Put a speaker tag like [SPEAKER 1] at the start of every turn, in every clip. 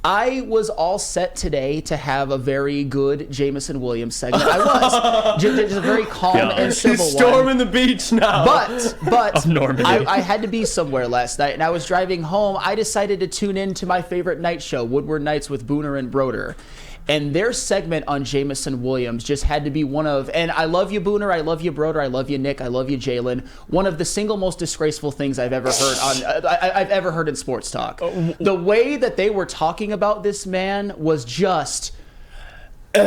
[SPEAKER 1] I was all set today to have a very good Jameson Williams segment. I was. Just a very calm and civil
[SPEAKER 2] He's storming the beach now.
[SPEAKER 1] But
[SPEAKER 3] Of Normandy.
[SPEAKER 1] I had to be somewhere last night, and I was driving home. I decided to tune in to my favorite night show, Woodward Nights with Booner and Broder. And their segment on Jameson Williams just had to be one of, and I love you, Booner, I love you, Broder, I love you, Nick, I love you, Jalen. One of the single most disgraceful things I've ever heard I've ever heard in sports talk. The way that they were talking about this man was just. Do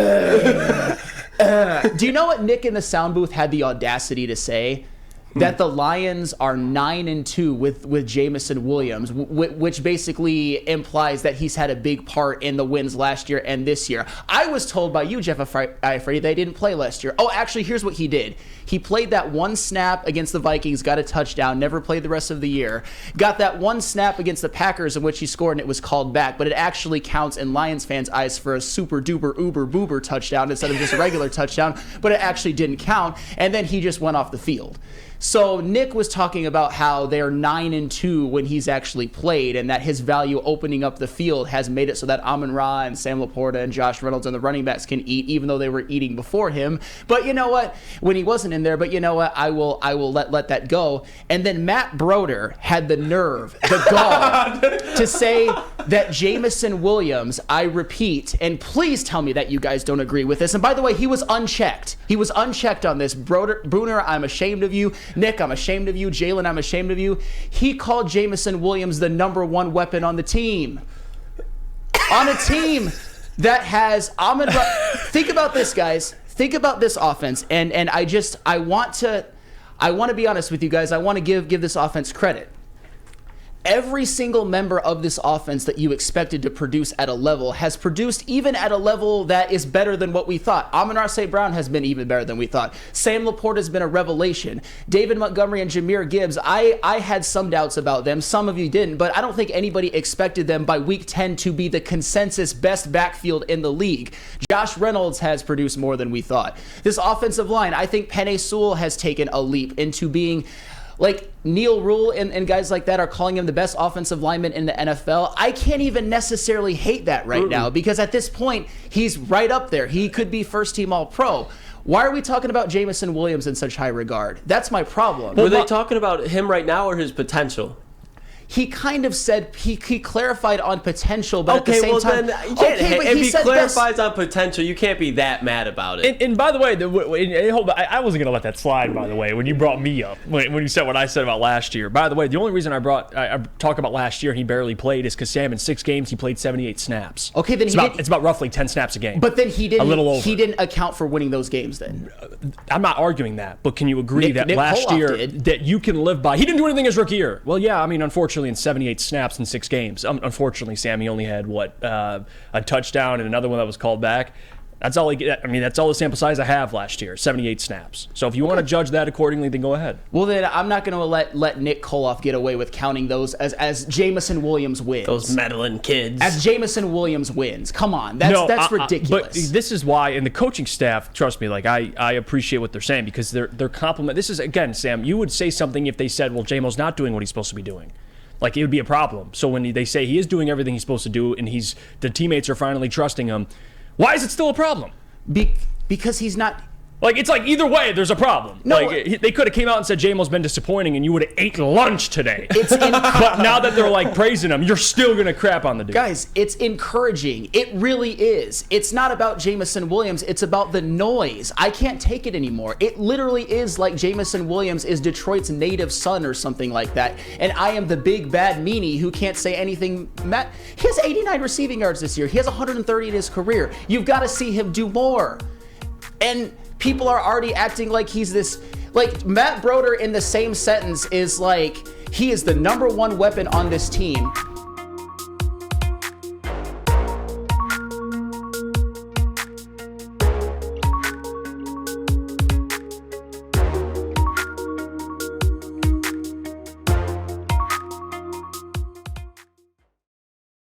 [SPEAKER 1] you know what Nick in the sound booth had the audacity to say? That the Lions are 9-2 with Jameson Williams, which basically implies that he's had a big part in the wins last year and this year. I was told by you, Jeff Iafredi, they didn't play last year. Oh, actually, here's what he did. He played that one snap against the Vikings, got a touchdown, never played the rest of the year. Got that one snap against the Packers in which he scored and it was called back, but it actually counts in Lions fans' eyes for a super duper uber boober touchdown instead of just a regular touchdown, but it actually didn't count, and then he just went off the field. So Nick was talking about how they're 9-2 when he's actually played, and that his value opening up the field has made it so that Amon-Ra and Sam Laporta and Josh Reynolds and the running backs can eat, even though they were eating before him. But you know what? When he wasn't in there, but you know what? I will let that go. And then Matt Broder had the nerve, the gall, to say that Jameson Williams, I repeat, and please tell me that you guys don't agree with this. And by the way, he was unchecked. He was unchecked on this. Booner, I'm ashamed of you. Nick, I'm ashamed of you. Jalen, I'm ashamed of you. He called Jameson Williams the number one weapon on the team. On a team that has Amon-Ra. Think about this, guys. Think about this offense. And I want to be honest with you guys. I want to give this offense credit. Every single member of this offense that you expected to produce at a level has produced even at a level that is better than what we thought. Amon-Ra St. Brown has been even better than we thought. Sam Laporta has been a revelation. David Montgomery and Jahmyr Gibbs, I had some doubts about them. Some of you didn't, but I don't think anybody expected them by week 10 to be the consensus best backfield in the league. Josh Reynolds has produced more than we thought. This offensive line, I think Penei Sewell has taken a leap into being... Like Neil Rule and guys like that are calling him the best offensive lineman in the NFL. I can't even necessarily hate that right now because at this point, he's right up there. He could be first team All-Pro. Why are we talking about Jameson Williams in such high regard? That's my problem.
[SPEAKER 2] Were they talking about him right now or his potential?
[SPEAKER 1] He kind of said he clarified on potential, but at the same time,
[SPEAKER 2] if he clarifies on potential, you can't be that mad about it.
[SPEAKER 3] And by the way, I wasn't going to let that slide. By the way, when you brought me up, when you said what I said about last year. By the way, the only reason I talk about last year and he barely played is because Sam in 6 games he played 78 snaps.
[SPEAKER 1] Okay, then
[SPEAKER 3] it's about roughly 10 snaps a game.
[SPEAKER 1] But then he didn't.
[SPEAKER 3] A little over.
[SPEAKER 1] He didn't account for winning those games. Then
[SPEAKER 3] I'm not arguing that, but can you agree that
[SPEAKER 1] Nick
[SPEAKER 3] last
[SPEAKER 1] Koloff
[SPEAKER 3] year
[SPEAKER 1] did.
[SPEAKER 3] that you can live by? He didn't do anything his rookie year. Well, yeah, I mean, unfortunately, in 78 snaps in 6 games. Unfortunately, Sammy only had a touchdown and another one that was called back. That's all that's all the sample size I have last year, 78 snaps. So if you want to judge that accordingly, then go ahead.
[SPEAKER 1] Well, then I'm not going to let Nick Koloff get away with counting those as Jameson Williams wins.
[SPEAKER 2] Those meddling kids.
[SPEAKER 1] As Jameson Williams wins. Come on. That's ridiculous.
[SPEAKER 3] But this is why, and the coaching staff, trust me, like I appreciate what they're saying because they're compliment. This is, again, Sam, you would say something if they said, well, Jamo's not doing what he's supposed to be doing. Like, it would be a problem. So when they say he is doing everything he's supposed to do and the teammates are finally trusting him, why is it still a problem?
[SPEAKER 1] Because he's not...
[SPEAKER 3] Like, it's like either way, there's a problem.
[SPEAKER 1] No,
[SPEAKER 3] like, they could have came out and said Jamo's been disappointing and you would have ate lunch today.
[SPEAKER 1] But
[SPEAKER 3] now that they're like praising him, you're still going to crap on the dude.
[SPEAKER 1] Guys, it's encouraging. It really is. It's not about Jameson Williams. It's about the noise. I can't take it anymore. It literally is like Jameson Williams is Detroit's native son or something like that. And I am the big bad meanie who can't say anything. He has 89 receiving yards this year. He has 130 in his career. You've got to see him do more. And people are already acting like he's this, like Matt Broder in the same sentence is like, he is the number one weapon on this team.